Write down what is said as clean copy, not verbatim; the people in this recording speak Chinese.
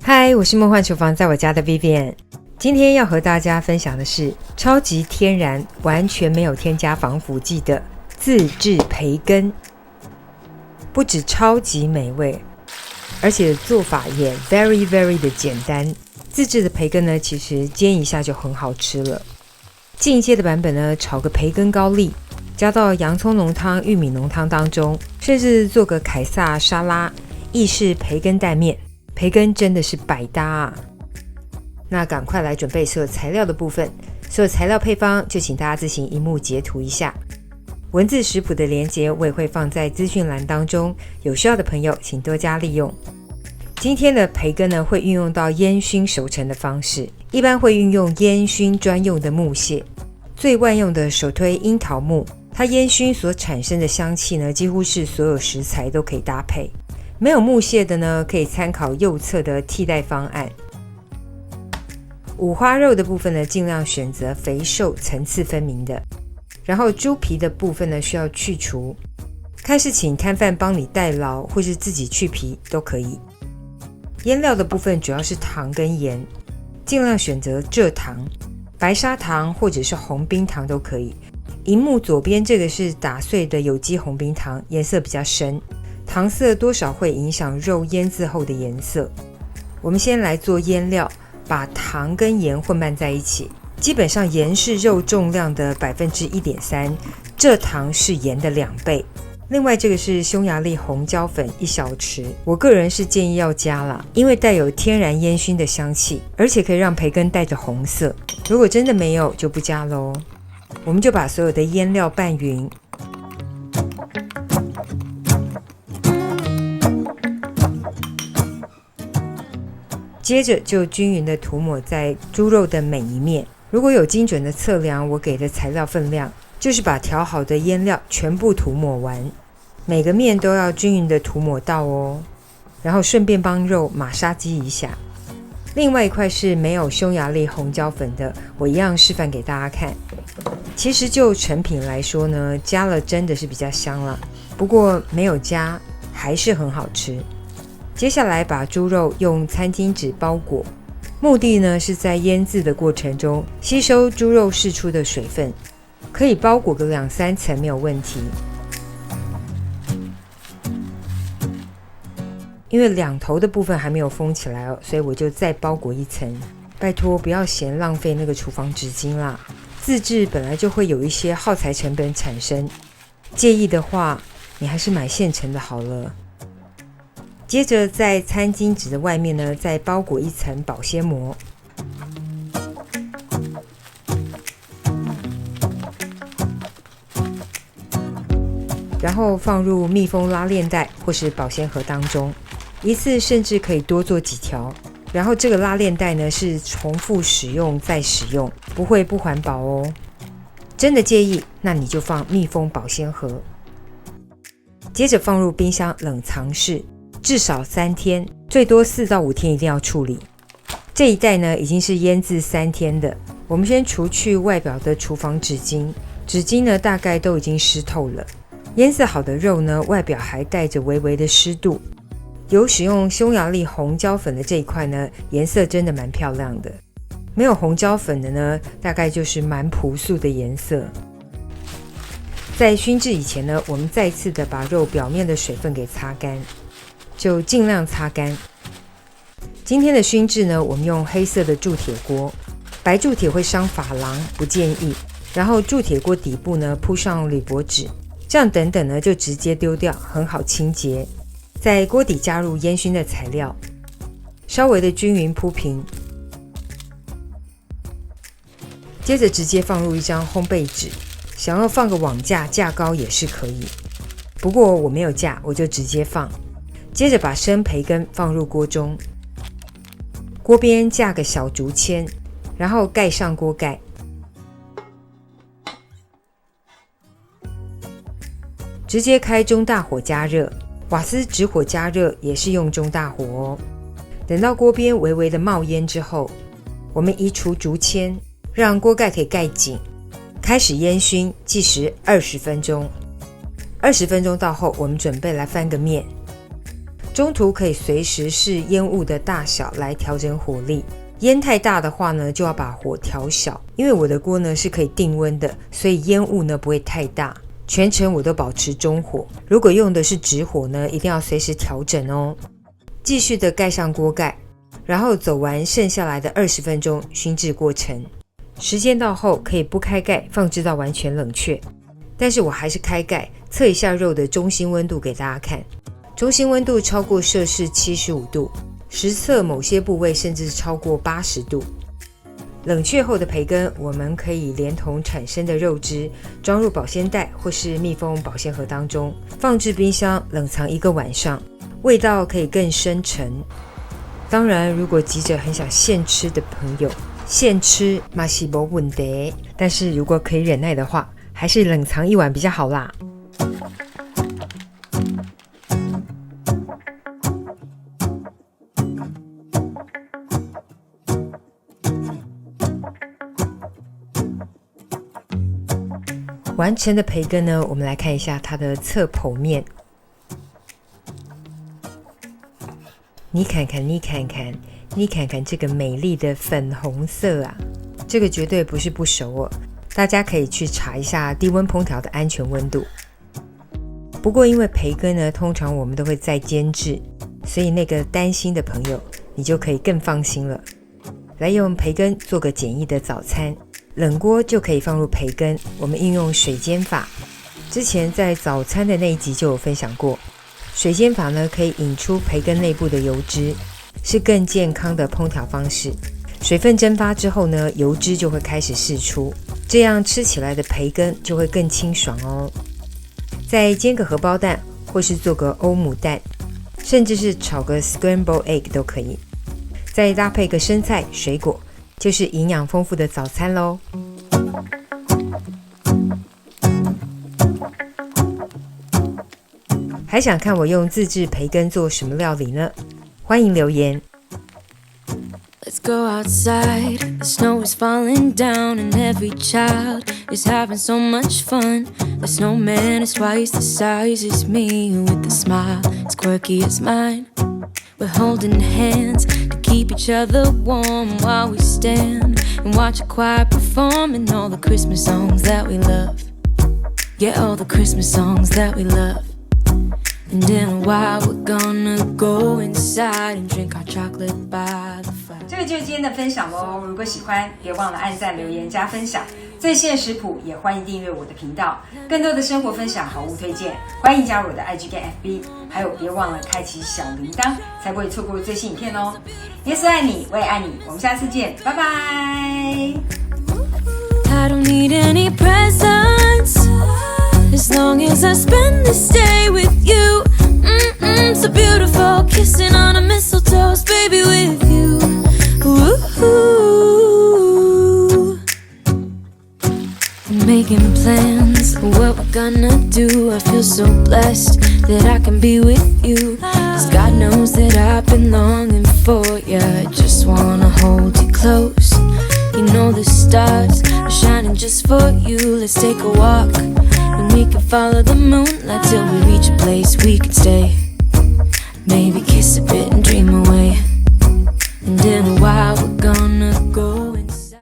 嗨，我是梦幻厨房在我家的 Vivian。 今天要和大家分享的是超级天然完全没有添加防腐剂的自制培根。不止超级美味，而且做法也 very 的简单。自制的培根呢，其实煎一下就很好吃了。进阶的版本呢，炒个培根高丽，加到洋葱浓汤、玉米浓汤当中，甚至做个凯撒沙拉、意式培根带面，培根真的是百搭啊！那赶快来准备所有材料的部分，所有材料配方就请大家自行一目截图一下。文字食谱的连结我也会放在资讯栏当中，有需要的朋友请多加利用。今天的培根呢，会运用到烟熏熟成的方式，一般会运用烟熏专用的木屑，最万用的手推樱桃木，它烟熏所产生的香气呢，几乎是所有食材都可以搭配。没有木屑的呢，可以参考右侧的替代方案。五花肉的部分呢，尽量选择肥瘦层次分明的。然后猪皮的部分呢，需要去除，看是请摊贩帮你代劳，或是自己去皮都可以。腌料的部分主要是糖跟盐，尽量选择蔗糖、白砂糖或者是红冰糖都可以。荧幕左边这个是打碎的有机红冰糖，颜色比较深，糖色多少会影响肉腌制后的颜色。我们先来做腌料，把糖跟盐混拌在一起。基本上盐是肉重量的 1.3%， 蔗糖是盐的2倍。另外这个是匈牙利红椒粉1小匙，我个人是建议要加啦，因为带有天然烟熏的香气，而且可以让培根带着红色。如果真的没有就不加咯。我们就把所有的腌料拌匀，接着就均匀的涂抹在猪肉的每一面。如果有精准的测量我给的材料分量，就是把调好的腌料全部涂抹完，每个面都要均匀的涂抹到哦。然后顺便帮肉马杀鸡一下。另外一块是没有匈牙利红椒粉的，我一样示范给大家看。其实就成品来说呢，加了真的是比较香了，不过没有加还是很好吃。接下来把猪肉用餐巾纸包裹，目的呢是在腌制的过程中吸收猪肉释出的水分，可以包裹个2-3层没有问题。因为两头的部分还没有封起来哦，所以我就再包裹一层。拜托不要嫌浪费那个厨房纸巾啦，自制本来就会有一些耗材成本产生，介意的话你还是买现成的好了。接着在餐巾纸的外面呢，再包裹一层保鲜膜。然后放入密封拉链袋或是保鲜盒当中，一次甚至可以多做几条。然后这个拉链袋呢是重复使用再使用，不会不环保哦。真的介意，那你就放密封保鲜盒。接着放入冰箱冷藏室，至少3天，最多4到5天一定要处理。这一袋呢已经是腌制3天的，我们先除去外表的厨房纸巾，纸巾呢大概都已经湿透了。腌制好的肉呢，外表还带着微微的湿度。有使用匈牙利红椒粉的这一块呢，颜色真的蛮漂亮的。没有红椒粉的呢，大概就是蛮朴素的颜色。在熏制以前呢，我们再次的把肉表面的水分给擦干，就尽量擦干。今天的熏制呢，我们用黑色的铸铁锅，白铸铁会伤珐琅，不建议。然后铸铁锅底部呢铺上铝箔纸，这样等等呢就直接丢掉，很好清洁。在锅底加入烟熏的材料，稍微的均匀铺平，接着直接放入一张烘焙纸，想要放个网架架高也是可以，不过我没有架，我就直接放。接着把生培根放入锅中，锅边架个小竹签，然后盖上锅盖。直接开中大火加热，瓦斯直火加热也是用中大火哦。等到锅边微微的冒烟之后，我们移除竹签，让锅盖可以盖紧，开始烟熏，计时20分钟。20分钟到后，我们准备来翻个面。中途可以随时视烟雾的大小来调整火力。烟太大的话呢，就要把火调小。因为我的锅呢是可以定温的，所以烟雾呢不会太大。全程我都保持中火。如果用的是直火呢，一定要随时调整哦。继续的盖上锅盖，然后走完剩下来的20分钟熏制过程。时间到后可以不开盖，放置到完全冷却。但是我还是开盖，测一下肉的中心温度给大家看。中心温度超过摄氏75度，实测某些部位甚至超过80度。冷却后的培根，我们可以连同产生的肉汁装入保鲜袋或是密封保鲜盒当中，放置冰箱冷藏1个晚上，味道可以更深沉。当然，如果急着很想现吃的朋友，现吃嘛是没问题，但是如果可以忍耐的话，还是冷藏1晚比较好啦。完成的培根呢，我们来看一下它的侧剖面。你看看，你看看，你看看这个美丽的粉红色啊！这个绝对不是不熟哦，大家可以去查一下低温烹调的安全温度。不过因为培根呢，通常我们都会再煎制，所以那个担心的朋友，你就可以更放心了。来用培根做个简易的早餐。冷锅就可以放入培根，我们运用水煎法。之前在早餐的那一集就有分享过，水煎法呢可以引出培根内部的油脂，是更健康的烹调方式。水分蒸发之后呢，油脂就会开始释出，这样吃起来的培根就会更清爽哦。再煎个荷包蛋，或是做个欧姆蛋，甚至是炒个 scramble egg 都可以。再搭配个生菜、水果，就是营养丰富的早餐咯。还想看我用自制培根做什么料理呢？欢迎留言。Let's go outside, the snow is falling down and every child is having so much fun. The snowman is twice the size as me with a smile as quirky as mine. We're holding hands to keep each other warm while we stand and watch a choir performing all the Christmas songs that we love. Yeah, all the Christmas songs that we love. And in a while we're gonna go inside and drink our chocolate by the fire. 这个就是今天的分享咯，如果喜欢别忘了按赞、留言、加分享。最新的食谱也欢迎订阅我的频道，更多的生活分享、好物推荐，欢迎加入我的 IG 跟 FB， 还有别忘了开启小铃铛，才不会错过最新影片哦。耶稣爱你，我也爱你，我们下次见，拜拜。I don't need any presents as long as I spend this day with you. So beautiful, kissing on a mistletoe, baby, with you. Ooh. Making plans for what we're gonna do. I feel so blessed that I can be with you. 'Cause God knows that I've been longing for you. I just wanna hold you close. You know the stars are shining just for you. Let's take a walk and we can follow the moonlight till we reach a place we can stay.